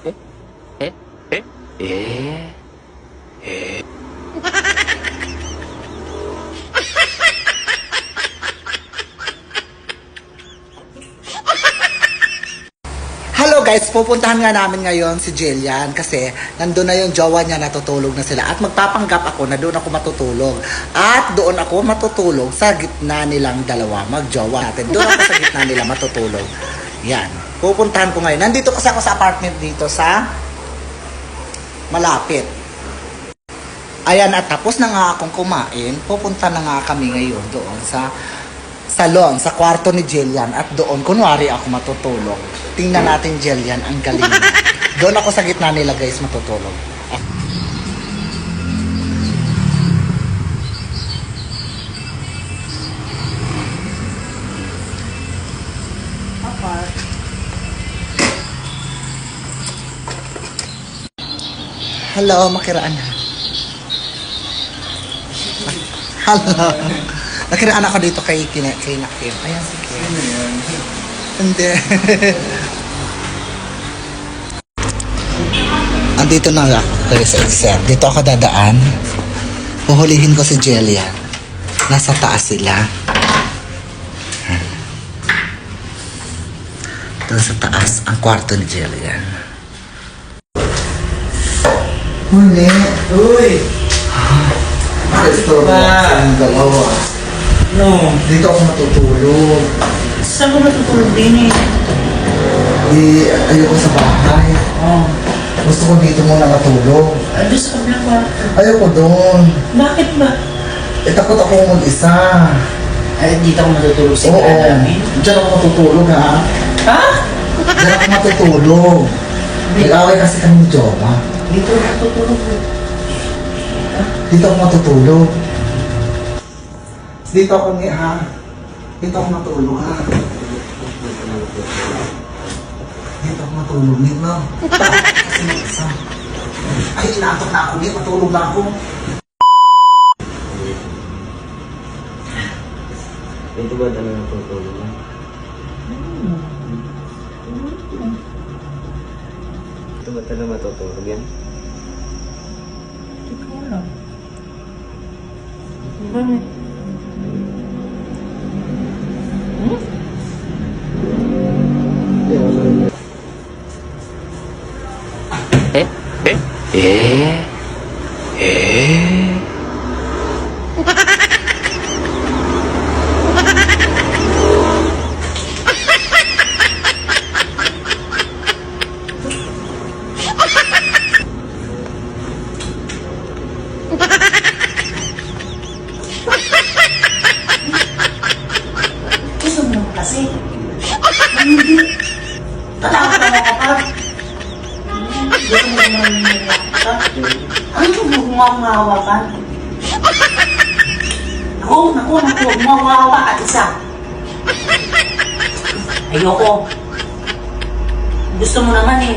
えええええ Hello guys, pupuntahan nga namin ngayon si Jillian kasi nandun na yung jowa niya, natutulog na sila. At magpapanggap ako na doon ako matutulog. At doon ako matutulog sa gitna nilang dalawa, magjowa natin. Doon ako sa gitna nila matutulog. Yan, pupuntahan ko ngayon. Nandito kasi ako sa apartment dito sa malapit. Ayan, at tapos na nga akong kumain. Pupunta na nga kami ngayon doon sa salon, sa kwarto ni Jillian. At doon, kunwari ako matutulog. Tingnan natin, Jillian, ang galing niya. Doon ako sa gitna nila, guys, matutulog. Hello, makiraan na. Hello. Nakiraan ako dito kay Nakim. Ayan, sige. Hindi. Andito na nga kay Sir. Dito ako dadaan. Puhulihin ko si Jillian. Nasa taas sila. Doon sa taas ang kwarto ni Jillian. Huli. Uy! Gusto mo ang dalawa. No. Dito ako matutulog. Saan ko matutulog din eh? Ayoko sa bahay. Oh. Gusto ko dito muna matulog. Ay, gusto ko na kwarto. Ayoko doon. Bakit ba? Takot ako mag-isa. Ay, dito ako matutulog sa Oo. namin. Diyan ako matutulog, ha? Ha? Diyan ako matutulog. Nag-away kasi kami ni Joma. Dito ako matutulog. Dito ako matutulog. Dito ako ha? Dito ako matulog, ha? Dito ako matulog, Nick, no? Kasi mag-isa. Ay, inaantok na ako, Nick. Matulog na ako. Ito ba talaga natutulog na? Ito ba talaga matutulog yan? Hindi ko alam. Bakit? Gusto mo kasi. Hindi. Tatakot ako kapag. Gusto mo naman nilakta. Ano mo gumawa ka? Naku, gumawa at isa. Ayoko. Gusto mo naman eh.